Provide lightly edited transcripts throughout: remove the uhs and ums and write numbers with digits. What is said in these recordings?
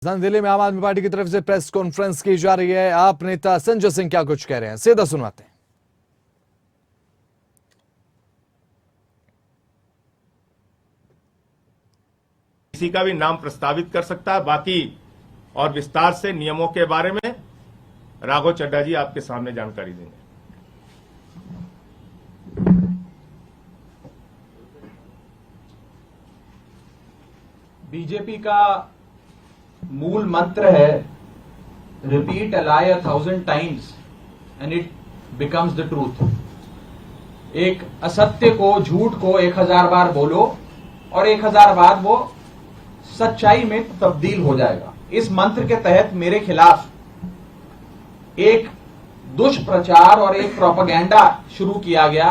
राजधानी दिल्ली में आम आदमी पार्टी की तरफ से प्रेस कॉन्फ्रेंस की जा रही है। आप नेता संजय सिंह क्या कुछ कह रहे हैं, सीधा सुनवाते हैं। किसी का भी नाम प्रस्तावित कर सकता है। बाकी और विस्तार से नियमों के बारे में राघव चड्ढा जी आपके सामने जानकारी देंगे। बीजेपी का मूल मंत्र है repeat a lie 1000 times and it becomes the truth. एक असत्य को, झूठ को 1000 बार बोलो और 1000 बार वो सच्चाई में तब्दील हो जाएगा। इस मंत्र के तहत मेरे खिलाफ एक दुष्प्रचार और एक प्रोपेगेंडा शुरू किया गया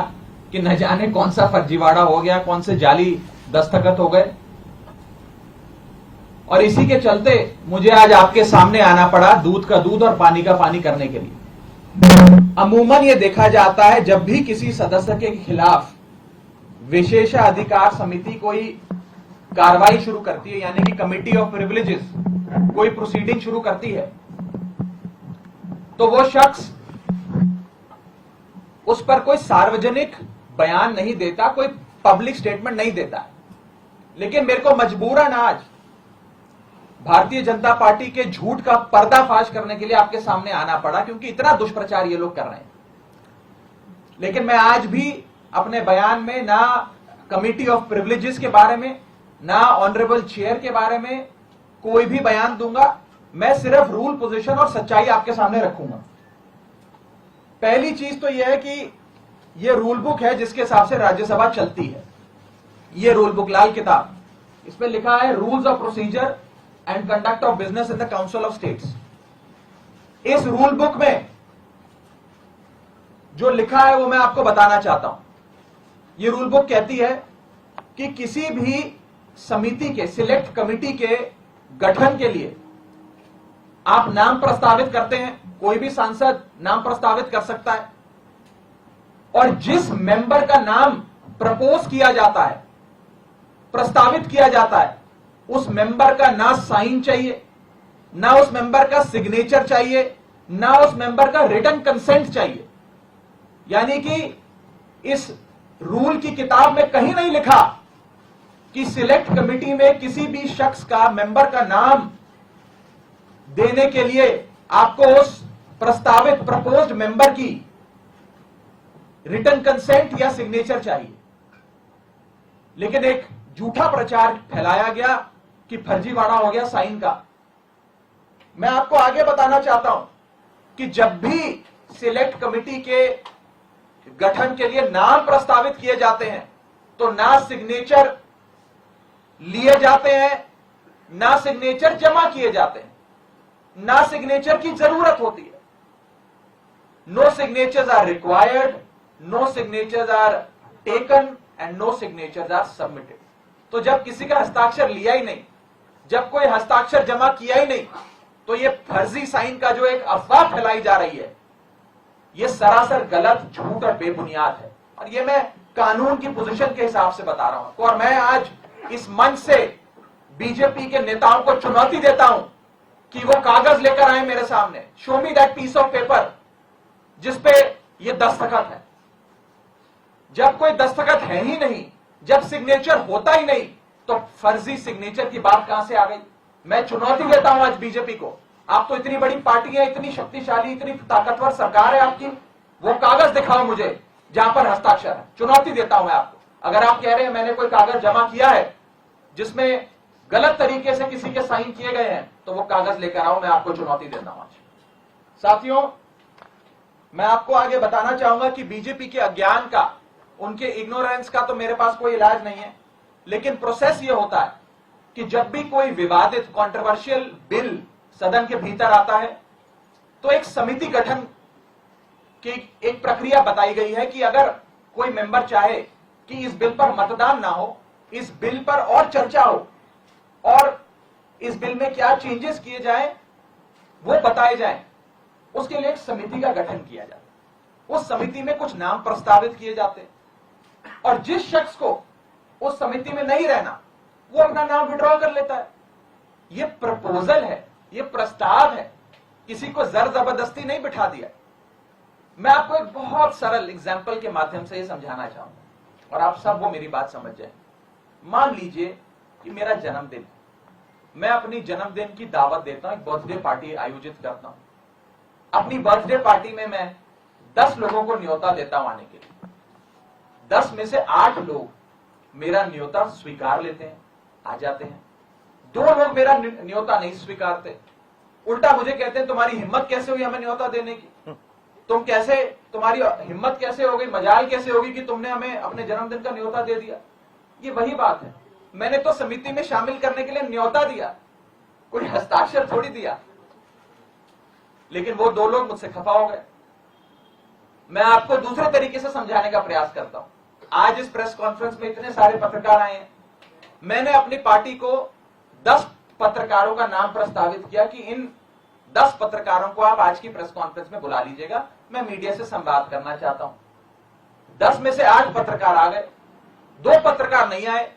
कि न जाने कौन सा फर्जीवाड़ा हो गया, कौन से जाली दस्तखत हो गए, और इसी के चलते मुझे आज आपके सामने आना पड़ा दूध का दूध और पानी का पानी करने के लिए। अमूमन ये देखा जाता है जब भी किसी सदस्य के खिलाफ विशेषाधिकार समिति कोई कार्रवाई शुरू करती है, यानी कि कमिटी ऑफ प्रिविलेजेस कोई प्रोसीडिंग शुरू करती है, तो वो शख्स उस पर कोई सार्वजनिक बयान नहीं देता, कोई पब्लिक स्टेटमेंट नहीं देता। लेकिन मेरे को मजबूरन आज भारतीय जनता पार्टी के झूठ का पर्दाफाश करने के लिए आपके सामने आना पड़ा, क्योंकि इतना दुष्प्रचार ये लोग कर रहे हैं। लेकिन मैं आज भी अपने बयान में ना कमिटी ऑफ प्रिविलेजेस के बारे में, ना ऑनरेबल चेयर के बारे में कोई भी बयान दूंगा। मैं सिर्फ रूल, पोजीशन और सच्चाई आपके सामने रखूंगा। पहली चीज तो यह है कि यह रूल बुक है जिसके हिसाब से राज्यसभा चलती है। यह रूल बुक, लाल किताब, इसमें लिखा है rules of procedure and conduct of business in the council of states. इस रूल बुक में जो लिखा है वो मैं आपको बताना चाहता हूं। यह रूल बुक कहती है कि किसी भी समिति के, सिलेक्ट कमिटी के गठन के लिए आप नाम प्रस्तावित करते हैं, कोई भी सांसद नाम प्रस्तावित कर सकता है, और जिस मेंबर का नाम प्रपोज किया जाता है, प्रस्तावित किया जाता है, उस मेंबर का ना साइन चाहिए, ना उस मेंबर का सिग्नेचर चाहिए, ना उस मेंबर का रिटन कंसेंट चाहिए। यानी कि इस रूल की किताब में कहीं नहीं लिखा कि सिलेक्ट कमिटी में किसी भी शख्स का, मेंबर का नाम देने के लिए आपको उस प्रस्तावित, प्रपोज्ड मेंबर की रिटन कंसेंट या सिग्नेचर चाहिए। लेकिन एक झूठा प्रचार फैलाया गया कि फर्जीवाड़ा हो गया साइन का। मैं आपको आगे बताना चाहता हूं कि जब भी सिलेक्ट कमिटी के गठन के लिए नाम प्रस्तावित किए जाते हैं तो ना सिग्नेचर लिए जाते हैं, ना सिग्नेचर जमा किए जाते हैं, ना सिग्नेचर की जरूरत होती है। No signatures are required, no signatures are taken and no signatures are submitted. तो जब किसी का हस्ताक्षर लिया ही नहीं, जब कोई हस्ताक्षर जमा किया ही नहीं, तो ये फर्जी साइन का जो एक अफवाह फैलाई जा रही है, ये सरासर गलत, झूठ और बेबुनियाद है। और ये मैं कानून की पोजीशन के हिसाब से बता रहा हूं। और मैं आज इस मंच से बीजेपी के नेताओं को चुनौती देता हूं कि वो कागज लेकर आए मेरे सामने, show me that piece of paper जिसपे ये दस्तखत है। जब कोई दस्तखत है ही नहीं, जब सिग्नेचर होता ही नहीं, तो फर्जी सिग्नेचर की बात कहां से आ गई? मैं चुनौती देता हूं आज बीजेपी को। आप तो इतनी बड़ी पार्टी है, इतनी शक्तिशाली, इतनी ताकतवर सरकार है आपकी, वो कागज दिखाओ मुझे जहां पर हस्ताक्षर है। चुनौती देता हूं मैं आपको। अगर आप कह रहे हैं मैंने कोई कागज जमा किया है जिसमें गलत तरीके से किसी के साइन किए गए हैं, तो वो कागज लेकर आओ, मैं आपको चुनौती देता हूं आज। साथियों, मैं आपको आगे बताना चाहूंगा कि बीजेपी के अज्ञान का, उनके इग्नोरेंस का तो मेरे पास कोई इलाज नहीं है। लेकिन प्रोसेस ये होता है कि जब भी कोई विवादित, कंट्रोवर्शियल बिल सदन के भीतर आता है, तो एक समिति गठन की एक प्रक्रिया बताई गई है कि अगर कोई मेंबर चाहे कि इस बिल पर मतदान ना हो, इस बिल पर और चर्चा हो और इस बिल में क्या चेंजेस किए जाएं वो बताए जाएं, उसके लिए एक समिति का गठन किया जाता है। उस समिति में कुछ नाम प्रस्तावित किए जाते हैं, और जिस शख्स को उस समिति में नहीं रहना, वो अपना नाम विड्रॉ कर लेता है। ये प्रपोजल है, ये प्रस्ताव है, किसी को जर जबरदस्ती नहीं बिठा दिया। मैं आपको एक बहुत सरल एग्जाम्पल के माध्यम से ये समझाना चाहूंगा और आप सब वो मेरी बात समझ जाए। मान लीजिए कि मेरा जन्मदिन, मैं अपनी जन्मदिन की दावत देता हूं, एक बर्थडे पार्टी आयोजित करता हूं। अपनी बर्थडे पार्टी में मैं 10 लोगों को न्योता देता हूं आने के लिए। 10 में से 8 लोग मेरा न्योता स्वीकार लेते हैं, आ जाते हैं। 2 लोग मेरा न्योता नहीं स्वीकारते, उल्टा मुझे कहते हैं तुम्हारी हिम्मत कैसे हुई हमें न्योता देने की, तुम्हारी हिम्मत कैसे हो गई, मजाल कैसे होगी कि तुमने हमें अपने जन्मदिन का न्योता दे दिया। ये वही बात है, मैंने तो समिति में शामिल करने के लिए न्योता दिया, कोई हस्ताक्षर थोड़ी दिया। लेकिन वो 2 लोग मुझसे खफा हो गए। मैं आपको दूसरे तरीके से समझाने का प्रयास करता हूं। आज इस प्रेस कॉन्फ्रेंस में इतने सारे पत्रकार आए हैं, मैंने अपनी पार्टी को 10 पत्रकारों का नाम प्रस्तावित किया कि इन 10 पत्रकारों को आप आज की प्रेस कॉन्फ्रेंस में बुला लीजिएगा, मैं मीडिया से संवाद करना चाहता हूं। 10 में से 8 पत्रकार आ गए, 2 पत्रकार नहीं आए,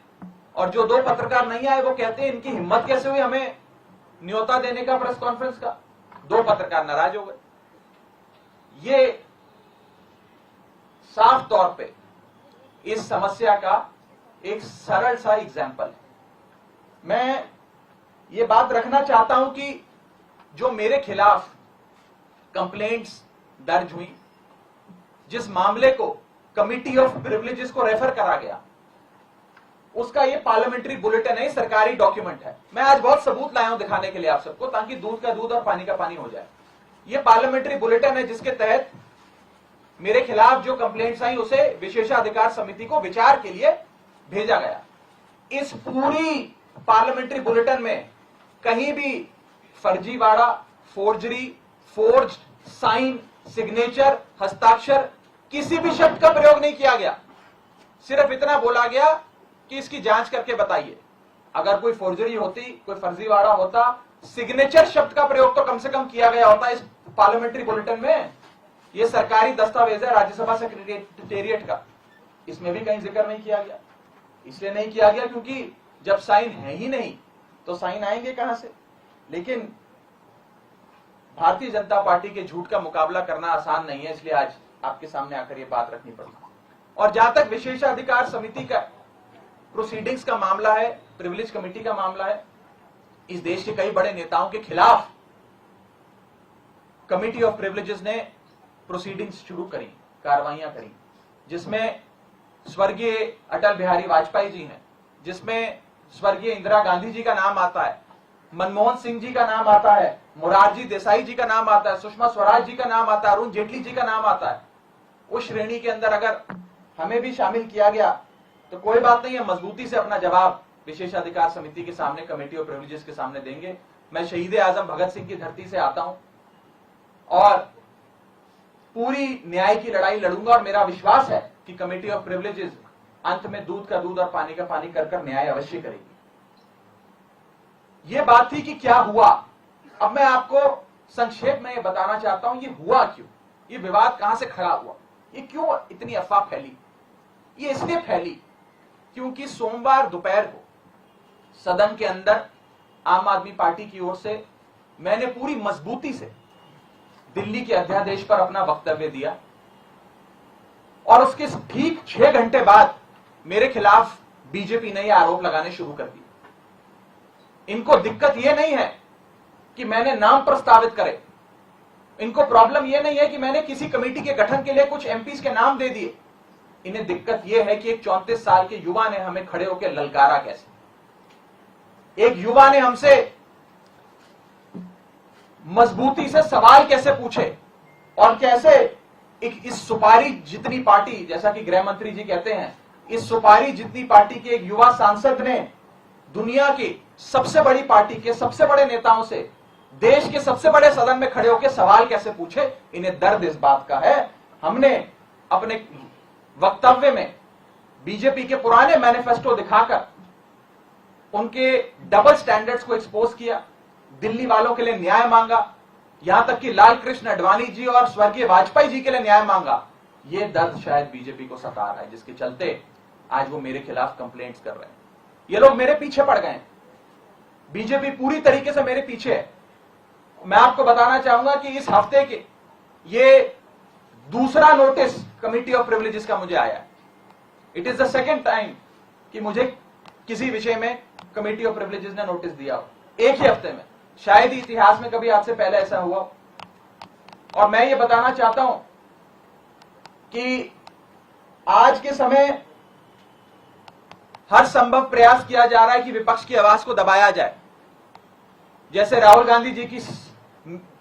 और जो 2 पत्रकार नहीं आए वो कहते हैं इनकी हिम्मत कैसे हुई हमें न्योता देने का प्रेस कॉन्फ्रेंस का। 2 पत्रकार नाराज हो गए। ये साफ तौर पे इस समस्या का एक सरल सा एग्जाम्पल है। मैं ये बात रखना चाहता हूं कि जो मेरे खिलाफ कंप्लेंट्स दर्ज हुई, जिस मामले को कमिटी ऑफ प्रिविलेजेस को रेफर करा गया, उसका ये पार्लियामेंट्री बुलेटिन है, सरकारी डॉक्यूमेंट है। मैं आज बहुत सबूत लाया हूं दिखाने के लिए आप सबको, ताकि दूध का दूध और पानी का पानी हो जाए। ये पार्लियामेंट्री बुलेटिन है जिसके तहत मेरे खिलाफ जो कंप्लेंट्स आई उसे विशेषाधिकार समिति को विचार के लिए भेजा गया। इस पूरी पार्लियामेंट्री बुलेटिन में कहीं भी फर्जीवाड़ा, फोर्जरी, फोर्ज, साइन, सिग्नेचर, हस्ताक्षर, किसी भी शब्द का प्रयोग नहीं किया गया। सिर्फ इतना बोला गया कि इसकी जांच करके बताइए। अगर कोई फोर्जरी होती, कोई फर्जीवाड़ा होता, सिग्नेचर शब्द का प्रयोग तो कम से कम किया गया होता इस पार्लियामेंट्री बुलेटिन में। यह सरकारी दस्तावेज है राज्यसभा सेक्रेटेरिएट का, इसमें भी कहीं जिक्र नहीं किया गया। इसलिए नहीं किया गया क्योंकि जब साइन है ही नहीं तो साइन आएंगे कहां से। लेकिन भारतीय जनता पार्टी के झूठ का मुकाबला करना आसान नहीं है, इसलिए आज आपके सामने आकर यह बात रखनी पड़ी। और जहां तक विशेषाधिकार समिति का प्रोसीडिंग्स का मामला है, प्रिविलेज कमेटी का मामला है, इस देश के कई बड़े नेताओं के खिलाफ कमिटी ऑफ प्रिविलेजेस ने प्रोसीडिंग्स शुरू करी, कार्रवाइयां करी, जिसमें स्वर्गीय अटल बिहारी वाजपेयी जी हैं, जिसमें स्वर्गीय इंदिरा गांधी जी का नाम आता है, मनमोहन सिंह जी का नाम आता है, मोरारजी देसाई जी का नाम आता है, सुषमा स्वराज जी का नाम आता है, अरुण जेटली जी का नाम आता है। उस श्रेणी के अंदर अगर हमें भी शामिल किया गया तो कोई बात नहीं है, मजबूती से अपना जवाब विशेषाधिकार समिति के सामने, कमेटी ऑफ प्रिविलेजेस के सामने देंगे। मैं शहीद आजम भगत सिंह की धरती से आता हूं और पूरी न्याय की लड़ाई लड़ूंगा, और मेरा विश्वास है कि कमेटी ऑफ प्रिविलेजेस अंत में दूध का दूध और पानी का पानी कर न्याय अवश्य करेगी। यह बात थी कि क्या हुआ। अब मैं आपको संक्षेप में यह बताना चाहता हूं, ये हुआ क्यों, ये विवाद कहां से खड़ा हुआ, ये क्यों इतनी अफवाह फैली। ये इसलिए फैली क्योंकि सोमवार दोपहर को सदन के अंदर आम आदमी पार्टी की ओर से मैंने पूरी मजबूती से दिल्ली के अध्यादेश पर अपना वक्तव्य दिया, और उसके ठीक 6 घंटे बाद मेरे खिलाफ बीजेपी ने यह आरोप लगाने शुरू कर दिए। इनको दिक्कत यह नहीं है कि मैंने नाम प्रस्तावित करे, इनको प्रॉब्लम यह नहीं है कि मैंने किसी कमेटी के गठन के लिए कुछ एमपीज के नाम दे दिए। इन्हें दिक्कत यह है कि एक 34 साल के युवा ने हमें खड़े होकर ललकारा कैसे, एक युवा ने हमसे मजबूती से सवाल कैसे पूछे, और कैसे इस सुपारी जितनी पार्टी, जैसा कि गृह मंत्री जी कहते हैं, इस सुपारी जितनी पार्टी के एक युवा सांसद ने दुनिया की सबसे बड़ी पार्टी के सबसे बड़े नेताओं से देश के सबसे बड़े सदन में खड़े होकर सवाल कैसे पूछे। इन्हें दर्द इस बात का है। हमने अपने वक्तव्य में बीजेपी के पुराने मैनिफेस्टो दिखाकर उनके डबल स्टैंडर्ड्स को एक्सपोज किया, दिल्ली वालों के लिए न्याय मांगा, यहां तक कि लाल कृष्ण आडवाणी जी और स्वर्गीय वाजपेयी जी के लिए न्याय मांगा। यह दर्द शायद बीजेपी को सता रहा है, जिसके चलते आज वो मेरे खिलाफ कंप्लेंट्स कर रहे हैं। ये लोग मेरे पीछे पड़ गए। बीजेपी पूरी तरीके से मेरे पीछे है। मैं आपको बताना चाहूंगा कि इस हफ्ते के ये दूसरा नोटिस कमिटी ऑफ प्रिविलेजेस का मुझे आया है। It is the second time कि मुझे किसी विषय में कमिटी ऑफ प्रिविलेजेस ने नोटिस दिया हो एक ही हफ्ते में। शायद ही इतिहास में कभी आज से पहले ऐसा हुआ हो। और मैं ये बताना चाहता हूं कि आज के समय हर संभव प्रयास किया जा रहा है कि विपक्ष की आवाज को दबाया जाए। जैसे राहुल गांधी जी की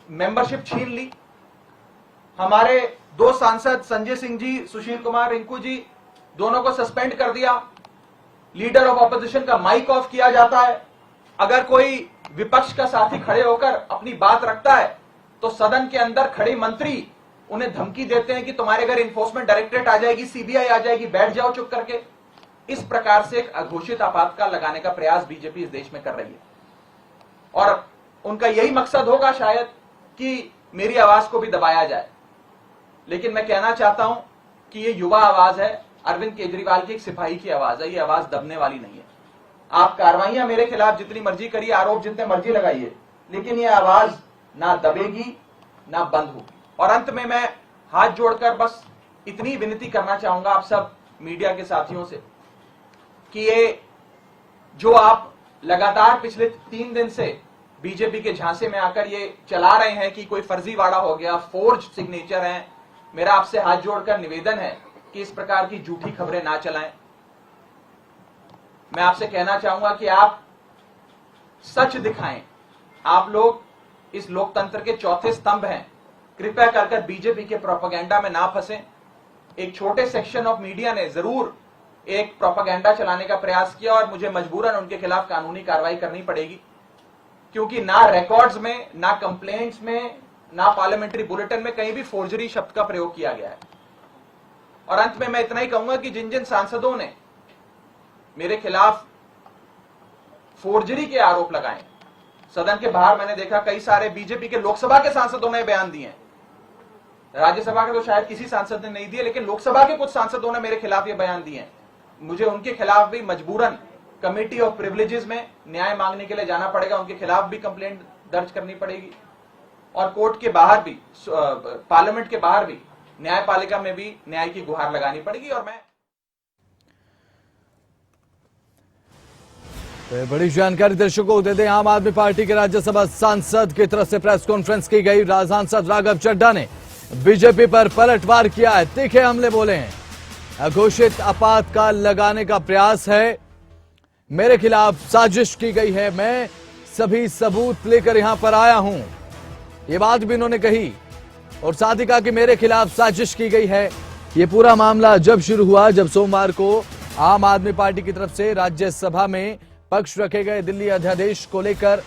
मेंबरशिप छीन ली, हमारे दो सांसद संजय सिंह जी, सुशील कुमार रिंकू जी, दोनों को सस्पेंड कर दिया। लीडर ऑफ ऑपोजिशन का माइक ऑफ किया जाता है। अगर कोई विपक्ष का साथी खड़े होकर अपनी बात रखता है तो सदन के अंदर खड़े मंत्री उन्हें धमकी देते हैं कि तुम्हारे घर इन्फोर्समेंट डायरेक्टरेट आ जाएगी, सीबीआई आ जाएगी, बैठ जाओ चुप करके। इस प्रकार से एक अघोषित आपातकाल लगाने का प्रयास बीजेपी इस देश में कर रही है और उनका यही मकसद होगा शायद कि मेरी आवाज को भी दबाया जाए। लेकिन मैं कहना चाहता हूं कि ये युवा आवाज है, अरविंद केजरीवाल की एक सिपाही की आवाज है। ये आवाज दबने वाली नहीं है। आप कार्रवाइयां मेरे खिलाफ जितनी मर्जी करिए, आरोप जितने मर्जी लगाइए, लेकिन ये आवाज ना दबेगी ना बंद होगी। और अंत में मैं हाथ जोड़कर बस इतनी विनती करना चाहूंगा आप सब मीडिया के साथियों से कि ये जो आप लगातार पिछले 3 दिन से बीजेपी के झांसे में आकर ये चला रहे हैं कि कोई फर्जीवाड़ा हो गया, फोर्ज सिग्नेचर हैं, मेरा आपसे हाथ जोड़कर निवेदन है कि इस प्रकार की झूठी खबरें ना चलाएं। मैं आपसे कहना चाहूंगा कि आप सच दिखाएं। आप लोग इस लोकतंत्र के चौथे स्तंभ हैं। कृपया कर बीजेपी के प्रोपेगेंडा में ना फंसें। एक छोटे सेक्शन ऑफ मीडिया ने जरूर एक प्रोपेगेंडा चलाने का प्रयास किया और मुझे मजबूरन उनके खिलाफ कानूनी कार्रवाई करनी पड़ेगी, क्योंकि ना रिकॉर्ड्स में, ना कंप्लेंट्स में, ना पार्लियामेंट्री बुलेटिन में कहीं भी फोर्जरी शब्द का प्रयोग किया गया है। और अंत में मैं इतना ही कहूंगा कि जिन जिन सांसदों ने मेरे खिलाफ फोर्जरी के आरोप लगाए, सदन के बाहर मैंने देखा कई सारे बीजेपी के लोकसभा के सांसदों ने बयान दिए। राज्यसभा के तो शायद किसी सांसद ने नहीं दिए, लेकिन लोकसभा के कुछ सांसदों ने मेरे खिलाफ ये बयान दिए। मुझे उनके खिलाफ भी मजबूरन कमिटी ऑफ प्रिविलेजेस में न्याय मांगने के लिए जाना पड़ेगा। उनके खिलाफ भी कंप्लेंट दर्ज करनी पड़ेगी और कोर्ट के बाहर भी, पार्लियामेंट के बाहर भी, न्यायपालिका में भी न्याय की गुहार लगानी पड़ेगी। और मैं बड़ी जानकारी दर्शकों को दे दें। आम आदमी पार्टी के राज्यसभा सांसद की तरफ से प्रेस कॉन्फ्रेंस की गई। सांसद राघव चड्ढा ने बीजेपी पर पलटवार किया है, तीखे हमले बोले हैं। अघोषित आपातकाल लगाने का प्रयास है, मेरे खिलाफ साजिश की गई है, मैं सभी सबूत लेकर यहां पर आया हूं, ये बात भी इन्होंने कही। और साथ ही कहा कि मेरे खिलाफ साजिश की गई है। ये पूरा मामला जब शुरू हुआ, जब सोमवार को आम आदमी पार्टी की तरफ से राज्यसभा में पक्ष रखे गए दिल्ली अध्यादेश को लेकर